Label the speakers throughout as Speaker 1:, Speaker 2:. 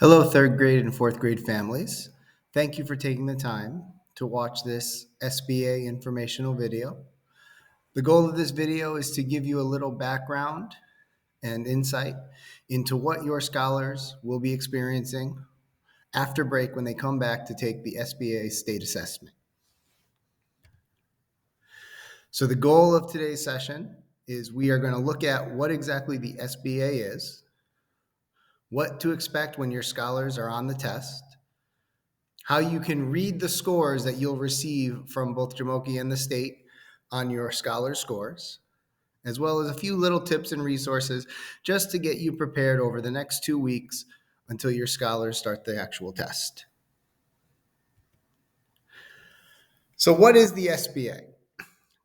Speaker 1: Hello, third grade and fourth grade families. Thank you for taking the time to watch this SBA informational video. The goal of this video is to give you a little background and insight into what your scholars will be experiencing after break when they come back to take the SBA state assessment. So the goal of today's session is we are going to look at what exactly the SBA is, what to expect when your scholars are on the test, how you can read the scores that you'll receive from both Jamoki and the state on your scholar scores, as well as a few little tips and resources just to get you prepared over the next 2 weeks until your scholars start the actual test. So what is the SBA?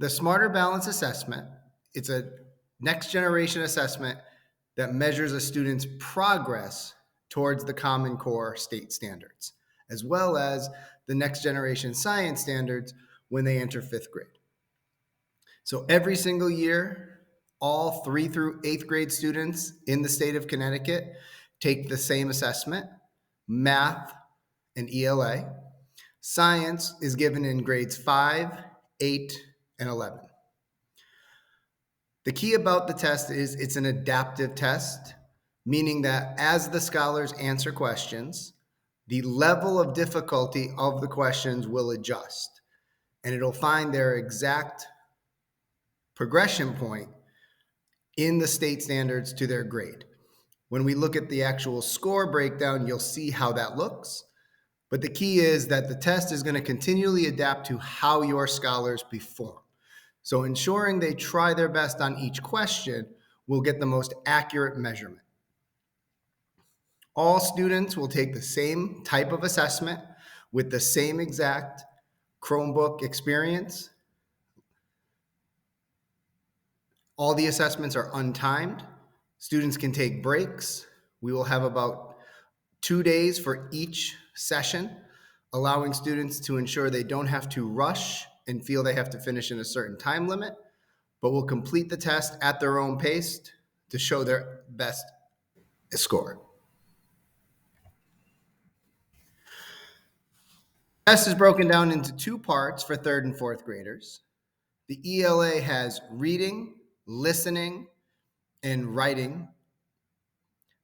Speaker 1: The Smarter Balance Assessment. It's a next generation assessment that measures a student's progress towards the Common Core state standards, as well as the next generation science standards when they enter fifth grade. So every single year, all 3 through 8th grade students in the state of Connecticut take the same assessment, math and ELA. Science is given in grades 5, 8, and 11. The key about the test is it's an adaptive test, meaning that as the scholars answer questions, the level of difficulty of the questions will adjust, and it'll find their exact progression point in the state standards to their grade. When we look at the actual score breakdown, you'll see how that looks. But the key is that the test is going to continually adapt to how your scholars perform. So ensuring they try their best on each question will get the most accurate measurement. All students will take the same type of assessment with the same exact Chromebook experience. All the assessments are untimed. Students can take breaks. We will have about 2 days for each session, allowing students to ensure they don't have to rush and feel they have to finish in a certain time limit, but will complete the test at their own pace to show their best score. The test is broken down into 2 parts for 3rd and 4th graders. The ELA has reading, listening, and writing.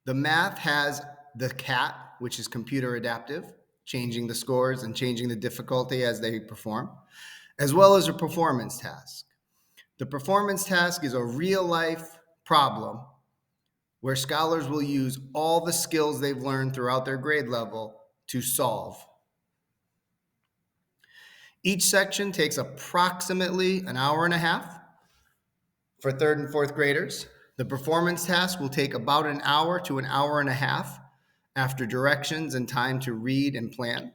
Speaker 1: The math has the CAT, which is computer adaptive, changing the scores and changing the difficulty as they perform, as well as a performance task. The performance task is a real-life problem where scholars will use all the skills they've learned throughout their grade level to solve. Each section takes approximately an hour and a half for 3rd and 4th graders. The performance task will take about an hour to an hour and a half after directions and time to read and plan.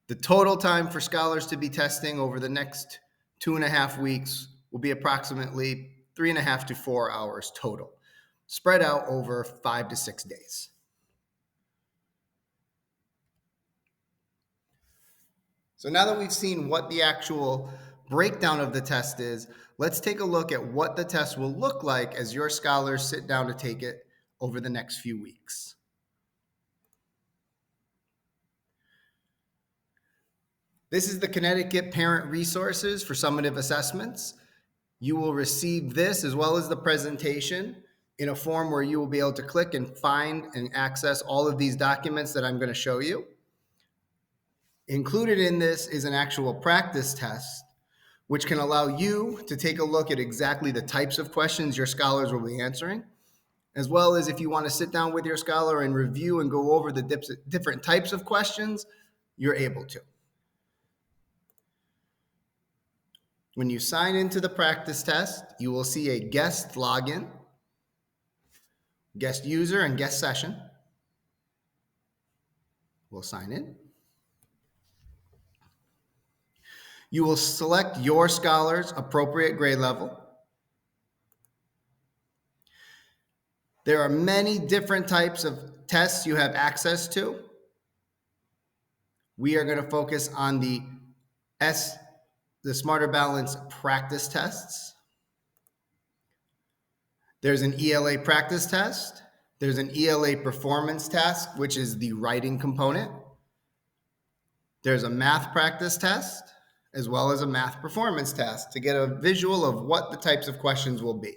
Speaker 1: The total time for scholars to be testing over the next 2.5 weeks will be approximately 3.5 to 4 hours total, spread out over 5 to 6 days. So now that we've seen what the actual breakdown of the test is, let's take a look at what the test will look like as your scholars sit down to take it over the next few weeks. This is the Connecticut Parent Resources for Summative Assessments. You will receive this as well as the presentation in a form where you will be able to click and find and access all of these documents that I'm going to show you. Included in this is an actual practice test, which can allow you to take a look at exactly the types of questions your scholars will be answering, as well as if you want to sit down with your scholar and review and go over the different types of questions, you're able to. When you sign into the practice test, you will see a guest login, guest user, and guest session. We'll sign in. You will select your scholar's appropriate grade level. There are many different types of tests you have access to. We are going to focus on the Smarter Balance practice tests. There's an ELA practice test. There's an ELA performance task, which is the writing component. There's a math practice test, as well as a math performance test to get a visual of what the types of questions will be.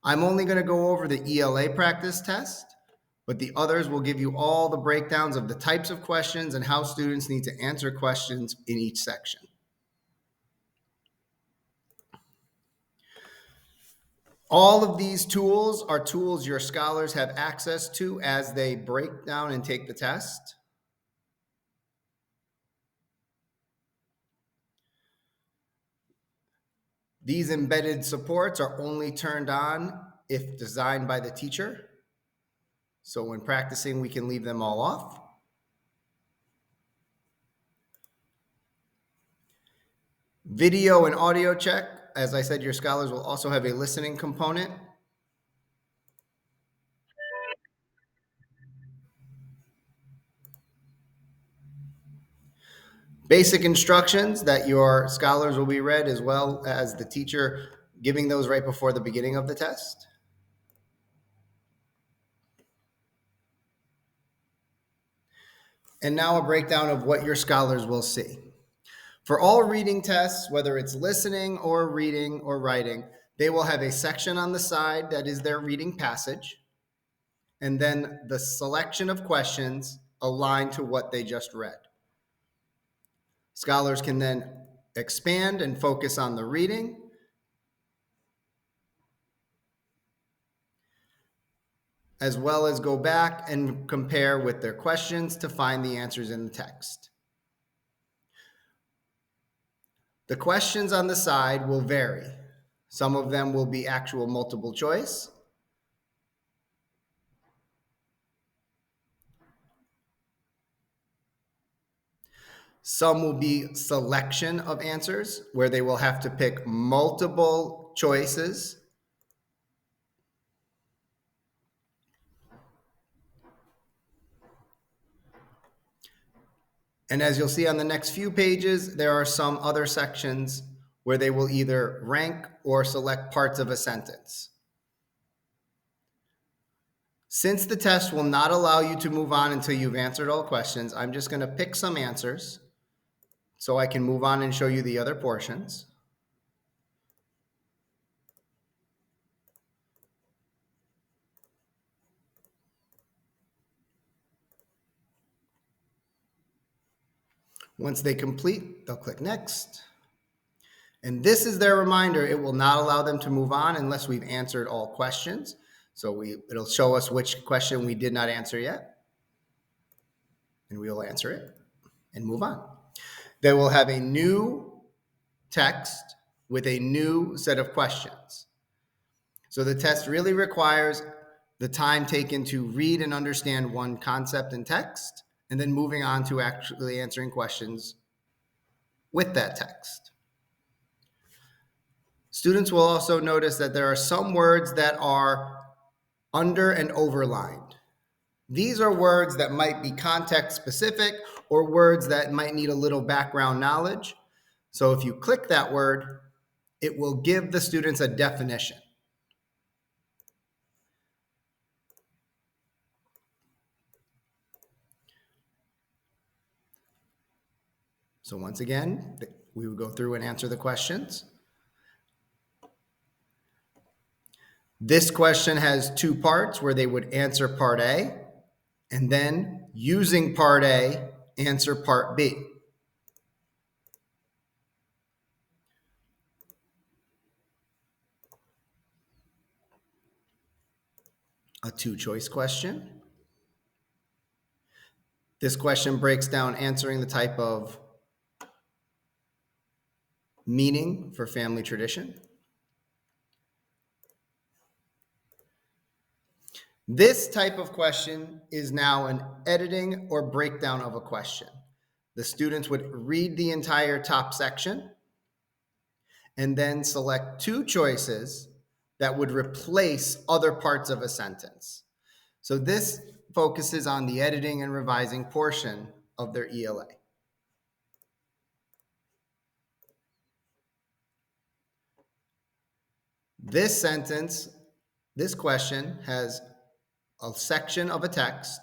Speaker 1: I'm only going to go over the ELA practice test, but the others will give you all the breakdowns of the types of questions and how students need to answer questions in each section. All of these tools are tools your scholars have access to as they break down and take the test. These embedded supports are only turned on if designed by the teacher. So when practicing, we can leave them all off. Video and audio check. As I said, your scholars will also have a listening component. Basic instructions that your scholars will be read, as well as the teacher giving those right before the beginning of the test. And now a breakdown of what your scholars will see. For all reading tests, whether it's listening or reading or writing, they will have a section on the side that is their reading passage, and then the selection of questions aligned to what they just read. Scholars can then expand and focus on the reading, as well as go back and compare with their questions to find the answers in the text. The questions on the side will vary. Some of them will be actual multiple choice. Some will be selection of answers, where they will have to pick multiple choices. And as you'll see on the next few pages, there are some other sections where they will either rank or select parts of a sentence. Since the test will not allow you to move on until you've answered all questions, I'm just going to pick some answers so I can move on and show you the other portions. Once they complete, they'll click next. And this is their reminder. It will not allow them to move on unless we've answered all questions. So it'll show us which question we did not answer yet. And we will answer it and move on. They will have a new text with a new set of questions. So the test really requires the time taken to read and understand one concept in text, and then moving on to actually answering questions with that text. Students will also notice that there are some words that are under and overlined. These are words that might be context specific or words that might need a little background knowledge. So if you click that word, it will give the students a definition. So once again, we would go through and answer the questions. This question has two parts where they would answer part A, and then using part A, answer part B. A two-choice question. This question breaks down answering the type of meaning for family tradition. This type of question is now an editing or breakdown of a question. The students would read the entire top section and then select two choices that would replace other parts of a sentence. So this focuses on the editing and revising portion of their ELA. This sentence This question has a section of a text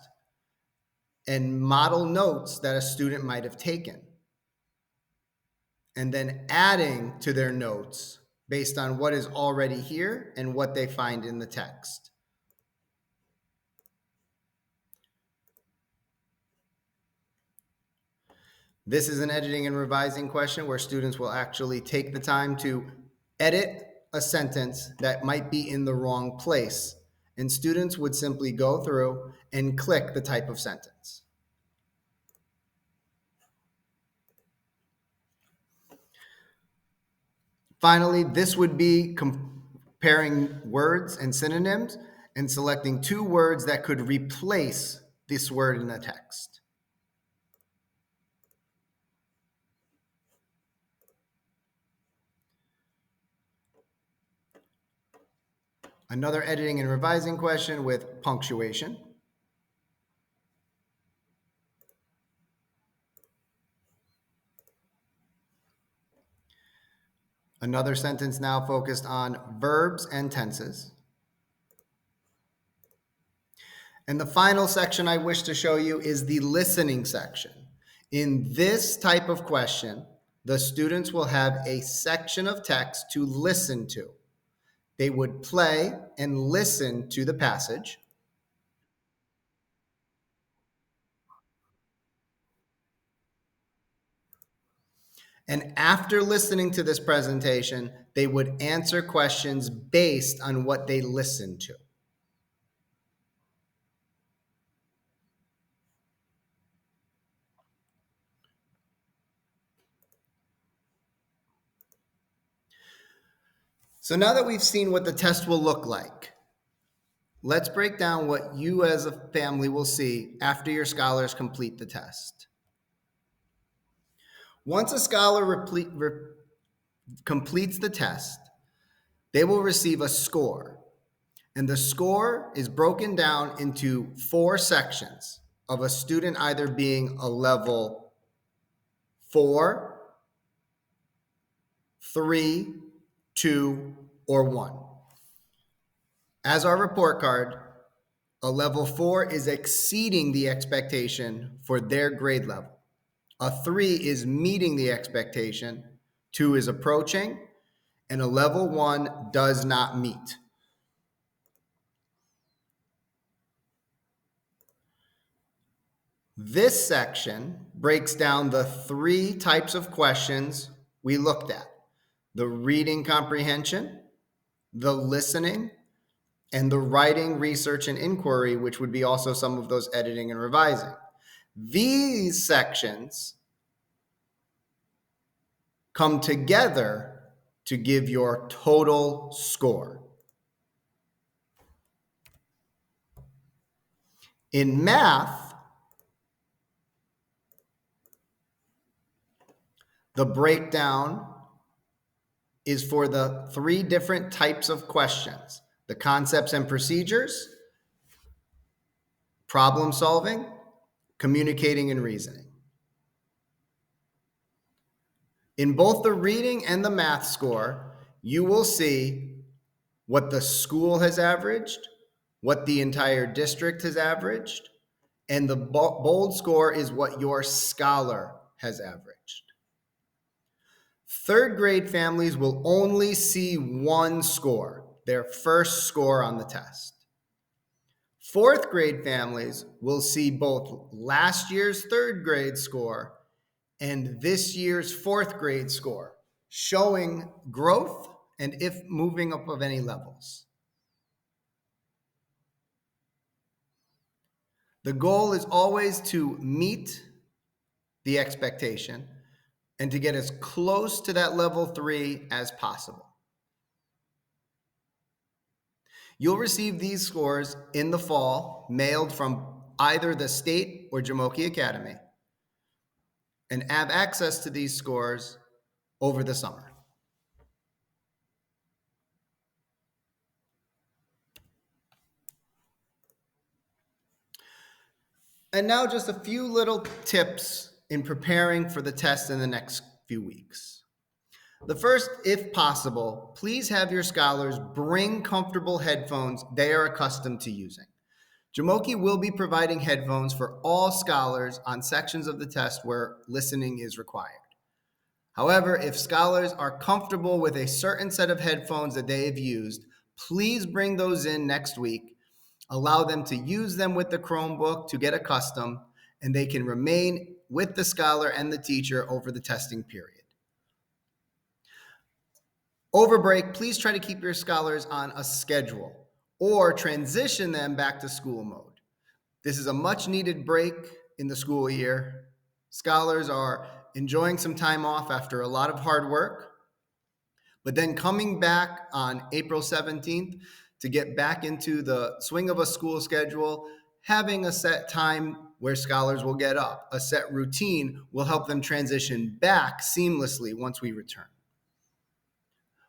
Speaker 1: and model notes that a student might have taken, and then adding to their notes based on what is already here and what they find in the text. This is an editing and revising question where students will actually take the time to edit a sentence that might be in the wrong place. And students would simply go through and click the type of sentence. Finally, this would be comparing words and synonyms and selecting two words that could replace this word in the text. Another editing and revising question with punctuation. Another sentence now focused on verbs and tenses. And the final section I wish to show you is the listening section. In this type of question, the students will have a section of text to listen to. They would play and listen to the passage. And after listening to this presentation, they would answer questions based on what they listened to. So now that we've seen what the test will look like, let's break down what you as a family will see after your scholars complete the test. Once a scholar completes the test, they will receive a score. And the score is broken down into 4 sections of a student either being a level 4, 3, 2, or 1. As our report card, a level 4 is exceeding the expectation for their grade level. A 3 is meeting the expectation, 2 is approaching, and a level 1 does not meet. This section breaks down the 3 types of questions we looked at: the reading comprehension, the listening, and the writing, research, and inquiry, which would be also some of those editing and revising. These sections come together to give your total score. In math, the breakdown is for the 3 different types of questions: the concepts and procedures, problem solving, communicating, and reasoning. In both the reading and the math score, you will see what the school has averaged, what the entire district has averaged, and the bold score is what your scholar has averaged. 3rd grade families will only see one score, their first score on the test. 4th grade families will see both last year's 3rd grade score and this year's 4th grade score, showing growth and if moving up of any levels. The goal is always to meet the expectation and to get as close to that level 3 as possible. You'll receive these scores in the fall, mailed from either the state or Jamoki Academy, and have access to these scores over the summer. And now just a few little tips in preparing for the test in the next few weeks. The first, if possible, please have your scholars bring comfortable headphones they are accustomed to using. Jamoki will be providing headphones for all scholars on sections of the test where listening is required. However, if scholars are comfortable with a certain set of headphones that they have used, please bring those in next week. Allow them to use them with the Chromebook to get accustomed, and they can remain with the scholar and the teacher over the testing period. Over break, please try to keep your scholars on a schedule or transition them back to school mode. This is a much needed break in the school year. Scholars are enjoying some time off after a lot of hard work, but then coming back on April 17th to get back into the swing of a school schedule, having a set time where scholars will get up, a set routine will help them transition back seamlessly once we return.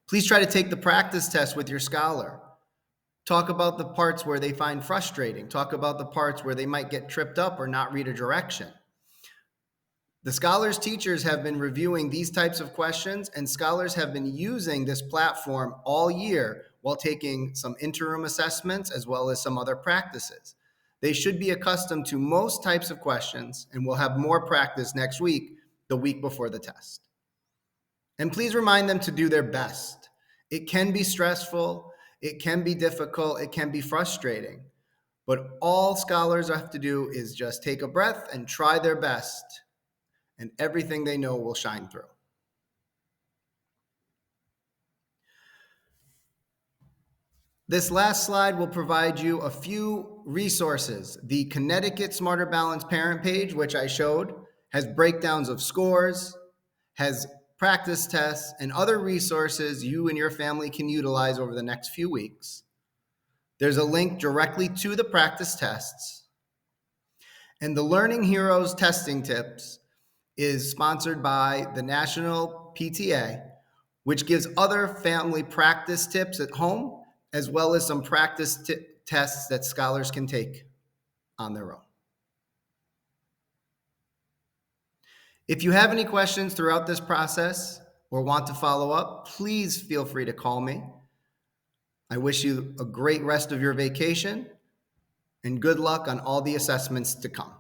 Speaker 1: Please try to take the practice test with your scholar. Talk about the parts where they find frustrating. Talk about the parts where they might get tripped up or not read a direction. The scholars' teachers have been reviewing these types of questions, and scholars have been using this platform all year while taking some interim assessments as well as some other practices. They should be accustomed to most types of questions, and will have more practice next week, the week before the test. And please remind them to do their best. It can be stressful, it can be difficult, it can be frustrating, but all scholars have to do is just take a breath and try their best, and everything they know will shine through. This last slide will provide you a few resources. The Connecticut Smarter Balance parent page, which I showed, has breakdowns of scores, has practice tests, and other resources you and your family can utilize over the next few weeks. There's a link directly to the practice tests. And the Learning Heroes testing tips is sponsored by the National PTA, which gives other family practice tips at home, as well as some practice tests that scholars can take on their own. If you have any questions throughout this process or want to follow up, please feel free to call me. I wish you a great rest of your vacation and good luck on all the assessments to come.